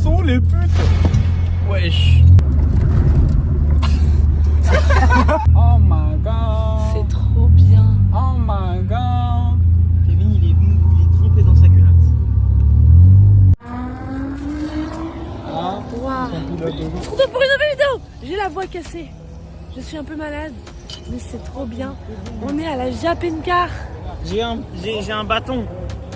sont les putes? Wesh. Oh my god. C'est trop bien. Oh my god. Kevin, il est trempé dans sa culotte. Pour une nouvelle vidéo. J'ai la voix cassée. Je suis un peu malade, mais c'est trop bien. On est à la Japencar. J'ai un bâton.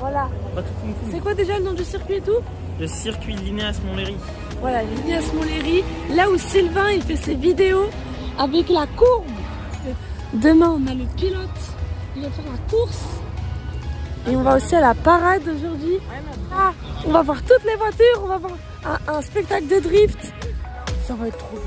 Voilà. Bâton kung fu. C'est quoi déjà le nom du circuit et tout? Le circuit Linéas Montlhéry. Voilà, Linéas Montlhéry, là où Sylvain il fait ses vidéos avec la courbe. Demain on a le pilote, il va faire la course. Et on va aussi à la parade aujourd'hui. Ah, on va voir toutes les voitures, on va voir un spectacle de drift. Ça va être trop bien.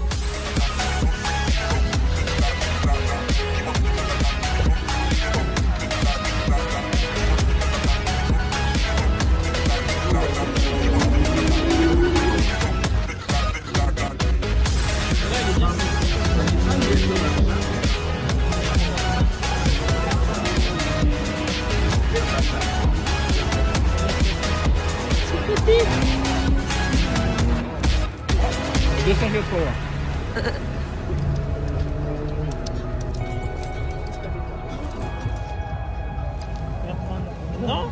Non.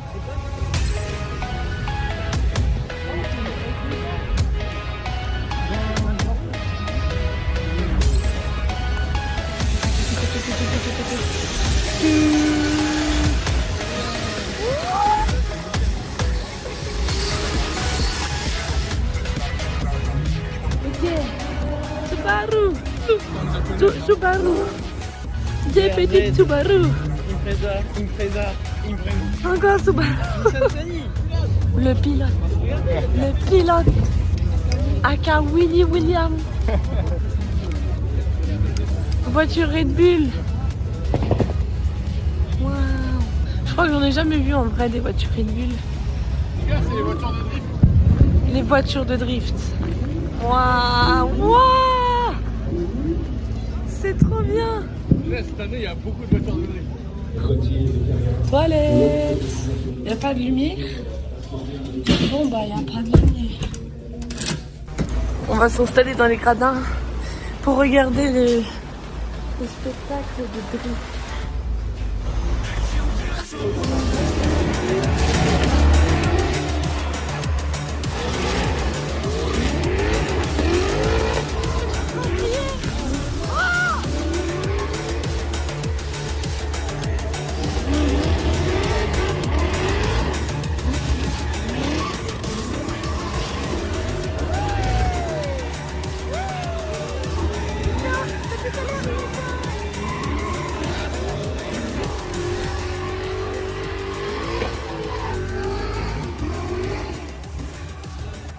Subaru. Des petites Subaru. Impreza. Encore Subaru. Le pilote. Le pilote. Aka Willy William. Voiture Red Bull. Waouh. Je crois que j'en ai jamais vu en vrai des voitures Red Bull. C'est les voitures de drift. Les voitures de drift. Waouh. Waouh. C'est trop bien. Là, cette année, il y a beaucoup de voitures de drift. Toilette. Il n'y a pas de lumière. Bon bah il n'y a pas de lumière. On va s'installer dans les gradins pour regarder le spectacle de drift.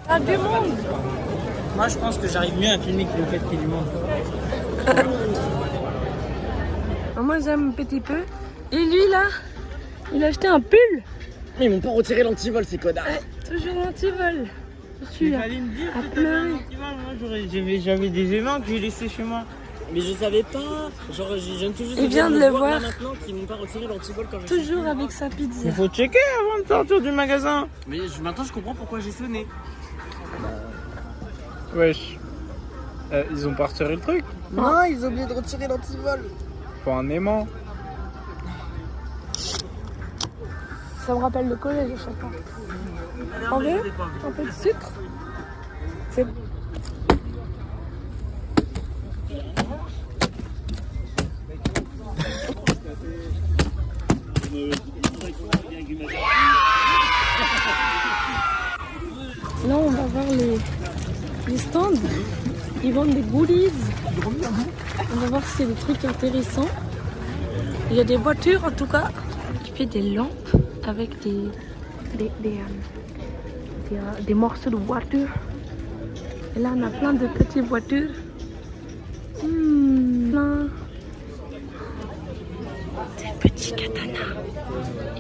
Ah, du monde. Moi, je pense que j'arrive mieux à filmer que le fait qu'il y ait du monde. Moi j'aime un petit peu. Et lui là, il a acheté un pull. Mais ils m'ont pas retiré l'antivol, ces connards. Toujours l'antivol. Je suis là. Fallait me dire à que t'avais pleurer. un antivol. Moi, j'avais des aimants que j'ai laissés chez moi. Mais je savais pas. Genre, je viens tout juste Il vient de le voir. là maintenant qu'ils m'ont pas retiré l'antivol quand j'ai Toujours avec sa pizza. Il faut checker avant de sortir du magasin. Mais maintenant, je comprends pourquoi j'ai sonné. Wesh. Ils ont pas retiré le truc. Non, ils ont oublié de retirer l'antivol. Faut un aimant. Ça me rappelle le collège à chaque fois. En vrai, un peu de sucre. C'est là, on va voir les stands. Ils vendent des goodies. On va voir s'il y a des trucs intéressants. Il y a des voitures en tout cas. Qui fait des lampes avec des morceaux de voitures. Et là, on a plein de petites voitures. Plein. Des petits katanas.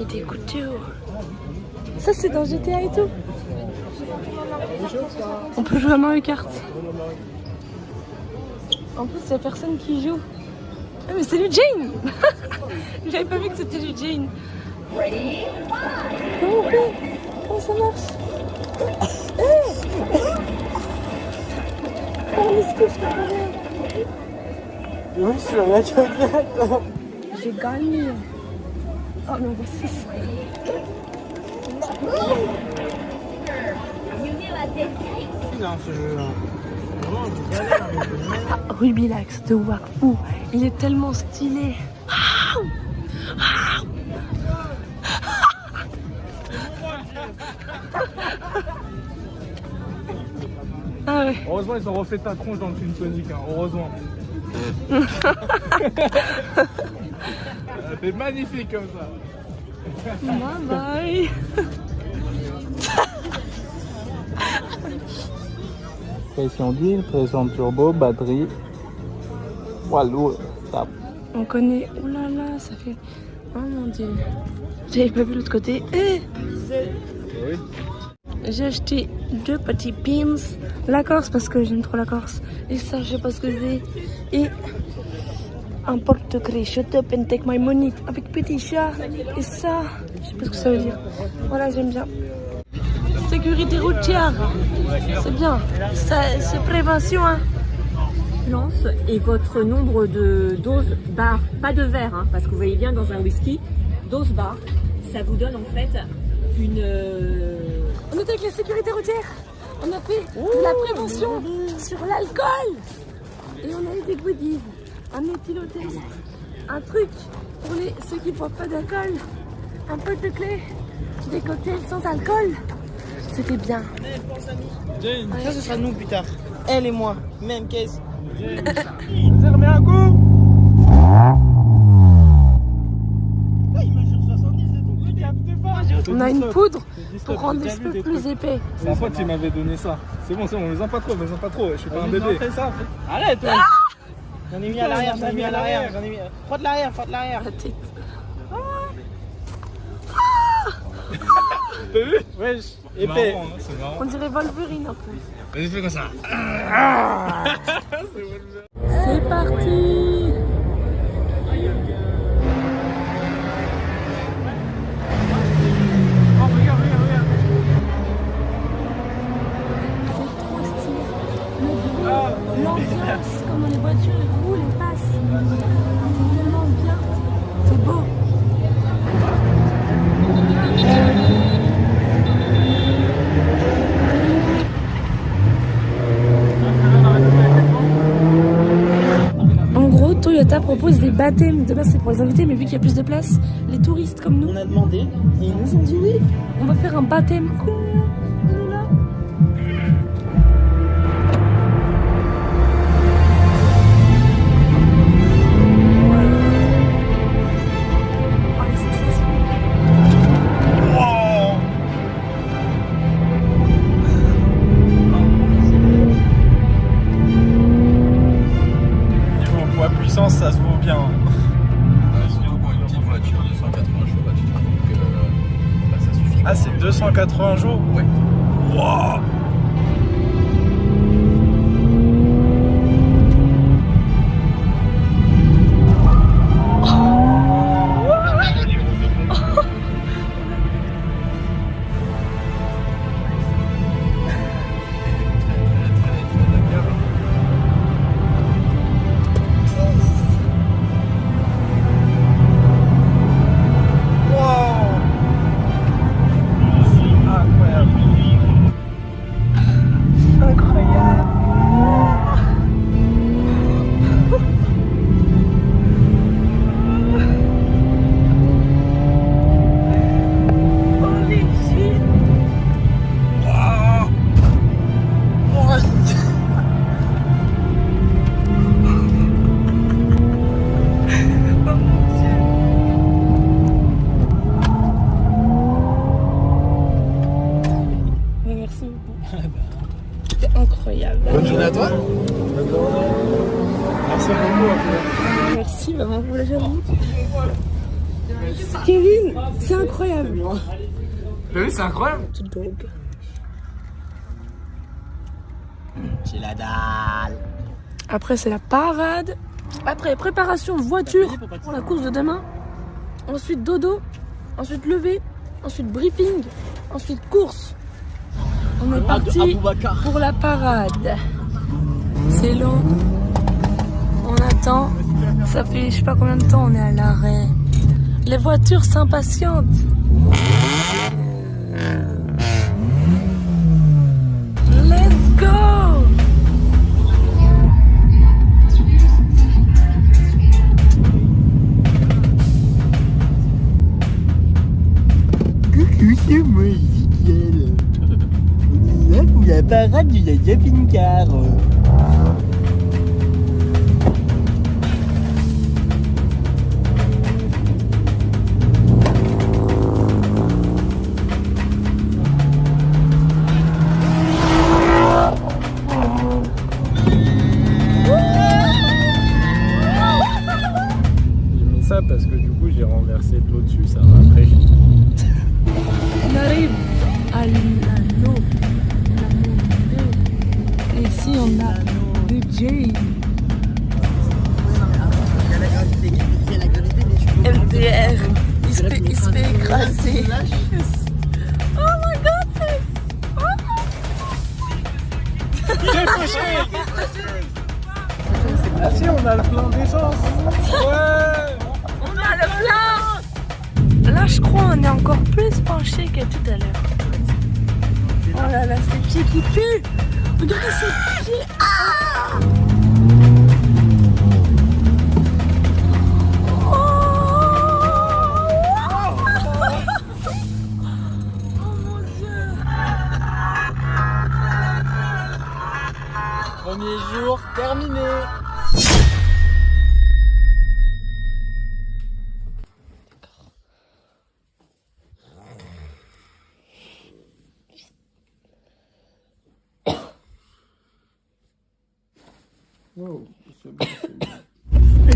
Et des couteaux. Ça, c'est dans GTA et tout. On peut jouer à Mario Kart. En plus, il n'y a personne qui joue. Ah, mais c'est du Jane. J'avais pas vu que c'était du Jane. Comment ça marche? Oui, je suis rien direct. J'ai gagné. Oh non, voici ça. Non, ce jeu-là. Vraiment, je galère. Rubilax de Wakfu. Il est tellement stylé. Ah ouais. Heureusement, ils ont refait ta tronche dans le film Sonic, hein. Heureusement. C'est magnifique comme ça. Bye bye. Pression d'huile, pression turbo, batterie. Walou, ça. On connaît. Oh là là, ça fait. Oh mon dieu. J'avais pas vu l'autre côté. Oui. J'ai acheté 2 petits pins. La Corse parce que j'aime trop la Corse. Et ça, je sais pas ce que c'est. Et un porte-clés. Shut up and take my money. Avec petit chat. Et ça, je sais pas ce que ça veut dire. Voilà, j'aime bien. Sécurité routière. C'est bien. Ça, c'est prévention, hein. Lance et votre nombre de doses bar, pas de verre, hein, parce que vous voyez bien dans un whisky, dose bar, ça vous donne en fait une... On était avec la sécurité routière. On a fait de la prévention sur l'alcool. Et on a eu des goodies. Un éthylotest. Un truc pour ceux qui ne boivent pas d'alcool. Un peu de clé. Des cocktails sans alcool. C'était bien. Ça, ce sera nous plus tard. Elle et moi, même caisse. Vas-y, remets un coup. Il mesure 70, c'est ton On a une poudre pour rendre les cheveux plus épais. C'est un pote qui m'avait donné ça. C'est bon, on les a pas trop, je suis pas un bébé. Fais ça. Arrête, toi. J'en ai mis à l'arrière, j'en ai mis à l'arrière. Frotte l'arrière, frotte l'arrière. La tête. T'as vu? Wesh, C'est épais. marrant, hein, c'est marrant. On dirait Wolverine un peu. Vas-y, fais comme ça. C'est parti. C'est trop stylé. Le bruit, l'ambiance, comment les voitures roulent et passent. C'est tellement bien. C'est beau. En gros, Toyota propose des baptêmes. De base, c'est pour les invités, mais vu qu'il y a plus de place, les touristes comme nous, On a demandé et ils nous ont dit oui. on va faire un baptême. On est là. Oh, les sensations. Niveau poids puissance, ça se vaut bien. Surtout pour une petite voiture de 180 chevaux, donc ça suffit. Ah, c'est 280 jours? Ouais. Wow. Merci beaucoup. C'était incroyable. Bonne journée à toi. Merci beaucoup. Merci maman pour la jambe. Kevin, c'est incroyable. T'as vu, c'est incroyable. Petite drogue. J'ai la dalle. Après, c'est la parade. Après, préparation voiture pour la course de demain. Ensuite, dodo. Ensuite, lever. Ensuite, briefing. Ensuite, course. On est parti pour la parade. C'est C'est long. On attend. Ça fait je sais pas combien de temps on est à l'arrêt. Les voitures s'impatientent. Let's go! Coucou, c'est moi, Ezekiel. On est là pour la parade de la Japan Car. J'ai mis ça parce que du coup j'ai renversé de l'eau dessus, ça rafraîchit. On arrive à l'anneau. Et ici on a le J. MDR. Il se fait écraser. Oh my god! Ah si, on a le plein d'essence. Ouais. On a le plein! Là, je crois on est encore plus penché que tout à l'heure. Oh là là, ces pieds qui puent! Regardez ces pieds! Ah! Premier jour terminé.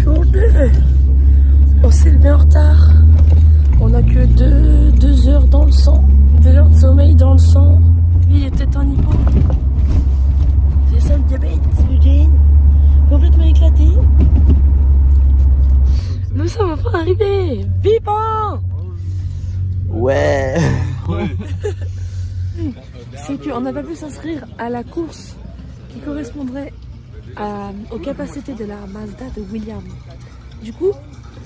Jour 2. On s'est levé en retard. On a que 2 heures dans le sang. 2 heures de sommeil dans le sang. Lui, il était en hypo. C'est ça le diabète, Eugène. Complètement éclaté. Nous sommes enfin arrivés. Vivants! Ouais. C'est qu'on n'a pas pu s'inscrire à la course qui correspondrait aux capacités de la Mazda de William. Du coup,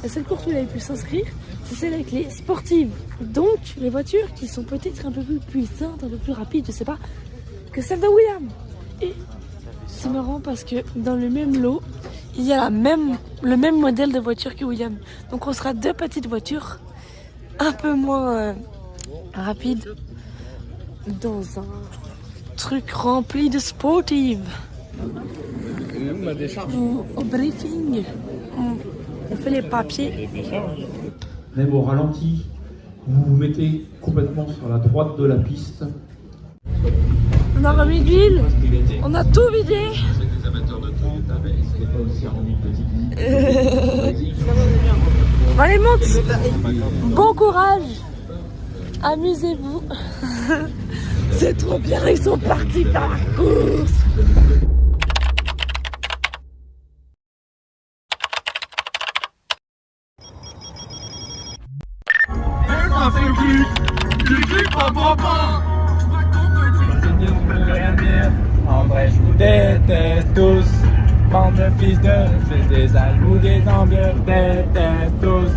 la seule course où il avait pu s'inscrire, c'est celle avec les sportives. Donc, les voitures qui sont peut-être un peu plus puissantes, un peu plus rapides, je sais pas, que celle de William. Et c'est marrant parce que dans le même lot, il y a le même modèle de voiture que William. Donc, on sera 2 petites voitures un peu moins rapides dans un truc rempli de sportives. Au briefing, on fait les papiers. Même au ralenti, vous vous mettez complètement sur la droite de la piste. On a remis de l'huile, on a tout vidé. Allez, monte. Bon courage, amusez-vous. C'est trop bien, ils sont partis par la course. En vrai, je vous déteste tous. Bande de fils de, c'est des alous, des ambieurs, déteste tous.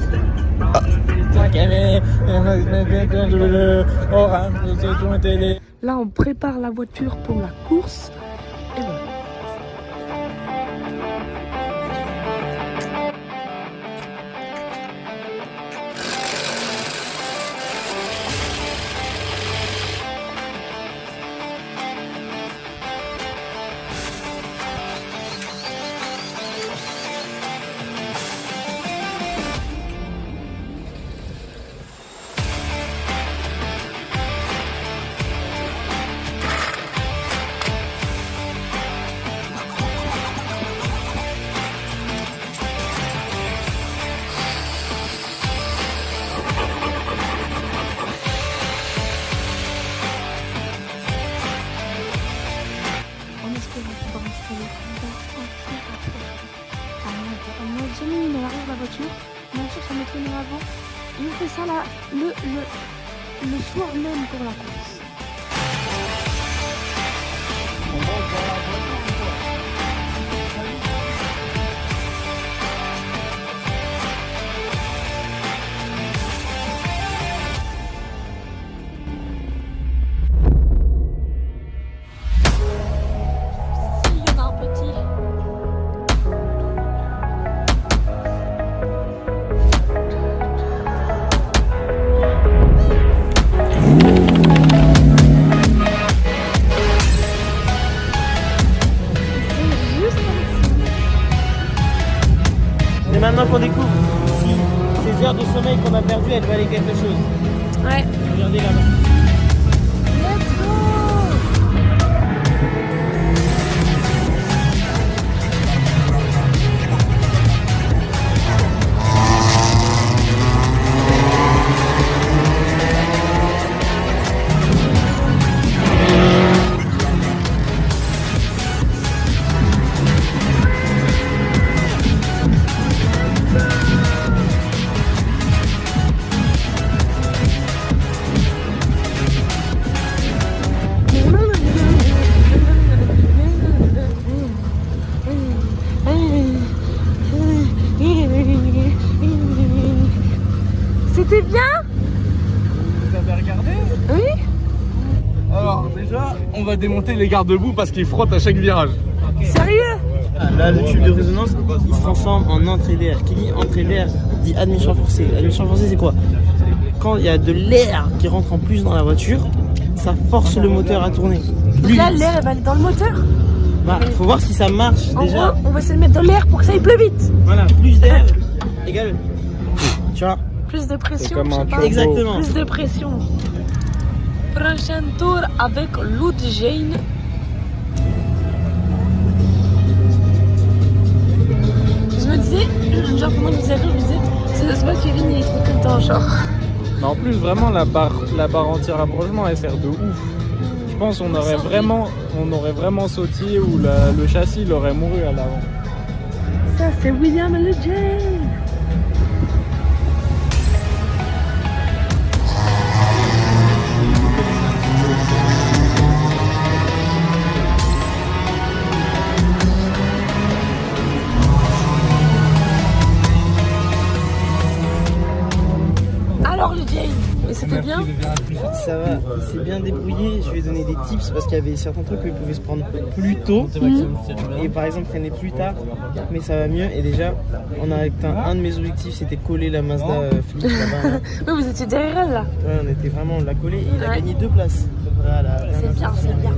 Là, on prépare la voiture pour la course. Et voilà. La voiture, mais on cherche à mettre une avant et on fait ça là le soir même pour la course. qu'on découvre si ces heures de sommeil qu'on a perdues, elles valaient quelque chose. Ouais. Regardez là-bas. Let's go. C'était bien? Vous avez regardé? Oui. Alors déjà, on va démonter les garde-boue parce qu'ils frottent à chaque virage. Sérieux? Là, le tube de résonance, il se transforme en entrée d'air. Qui dit entrée d'air dit admission forcée. Admission forcée, c'est quoi? Quand il y a de l'air qui rentre en plus dans la voiture, ça force le moteur à tourner. Donc là, l'air elle va aller dans le moteur. Bah, faut voir si ça marche En déjà. gros, on va essayer de mettre de l'air pour que ça aille plus vite. Voilà, plus d'air égale. Tu vois? Plus de pression. comme je sais un pas. turbo. Exactement. Plus de pression. Prochain tour avec Lou Jane. Je me disais, genre pendant que vous avez, je me disais, ça se voit que Kevin il est trop content, genre. Mais en plus, vraiment, la barre anti-rapprochement, elle sert de ouf. Je pense qu'on aurait vraiment sautillé ou le châssis il aurait mouru à l'avant. Ça, c'est William le Jane. Alors le Jane, et c'était bien? Ça va, il s'est bien débrouillé. Je lui ai donné des tips parce qu'il y avait certains trucs où il pouvait se prendre plus tôt et par exemple freiner plus tard, mais ça va mieux. Et déjà, on a atteint un de mes objectifs, c'était coller la Mazda Flip là-bas. Oui, vous étiez derrière elle là. Ouais, on était vraiment, on l'a collé et il a Ouais. gagné 2 places. Voilà, C'est bien, c'est bien.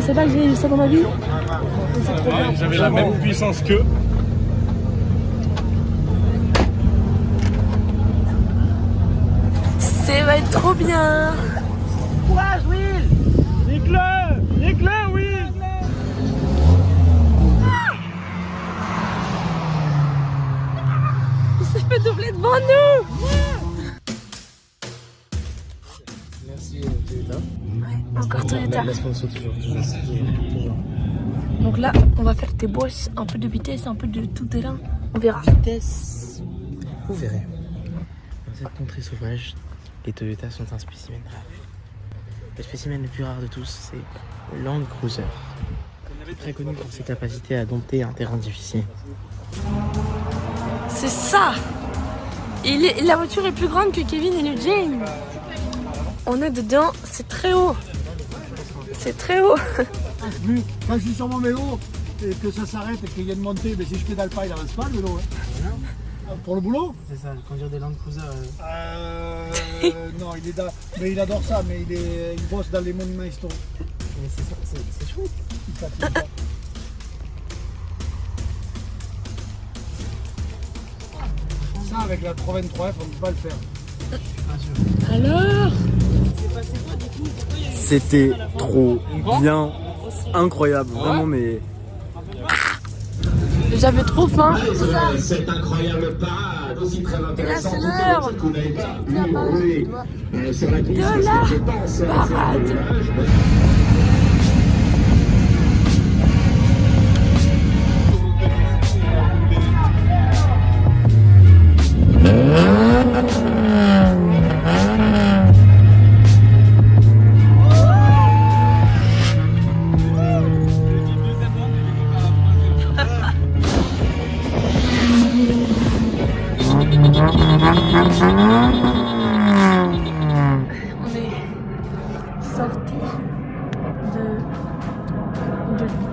pensais pas que j'allais vivre ça dans ma vie. C'est trop bien. J'avais la même puissance qu'eux. Ça va être trop bien. Courage, Will! Nique-le, Will. Il s'est fait doubler devant nous. Merci Toyota. Encore Toyota. La sponsor toujours. Donc là, on va faire des bosses, un peu de vitesse, un peu de tout terrain. On verra. Vitesse. Vous verrez. Dans cette contrée sauvage, les Toyotas sont un spécimen rare. Le spécimen le plus rare de tous, c'est le Land Cruiser. Très connu pour ses capacités à dompter un terrain difficile. C'est ça. La voiture est plus grande que Kevin et le James. On est dedans, c'est très haut. C'est très haut. Vu, quand je suis sur mon vélo et que ça s'arrête et qu'il y a une montée, mais si je pédale pas, il avance pas le vélo. Hein. Pour le boulot C'est ça, conduire des Land Cruiser. Non, mais il adore ça, mais il bosse dans les monuments historiques. Mais c'est chouette. Il fatigue pas. Ça, avec la 323F, on ne peut pas le faire. Alors, C'était trop bien, incroyable, vraiment, mais j'avais trop faim. Cette incroyable parade, aussi très Et là, intéressante c'est que l'heure. la petite qu'on a été La parade, roulée, tu vois. sur la piste, De parce que la je pense, parade. On est sorti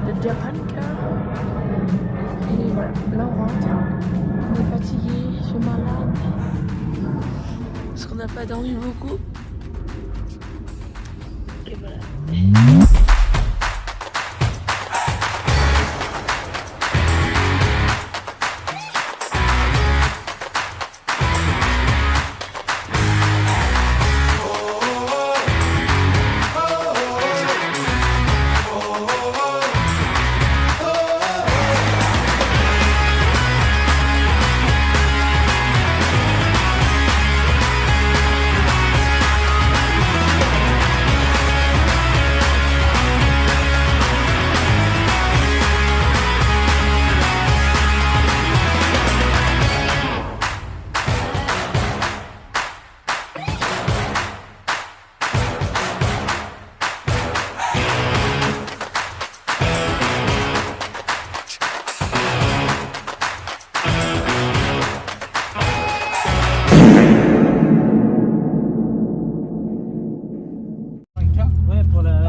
de Japan Car. Et voilà, là on rentre. On est fatigué, je suis malade. Parce qu'on n'a pas dormi beaucoup. Et voilà.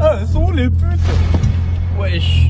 Ah, elles sont où les putes? Wesh.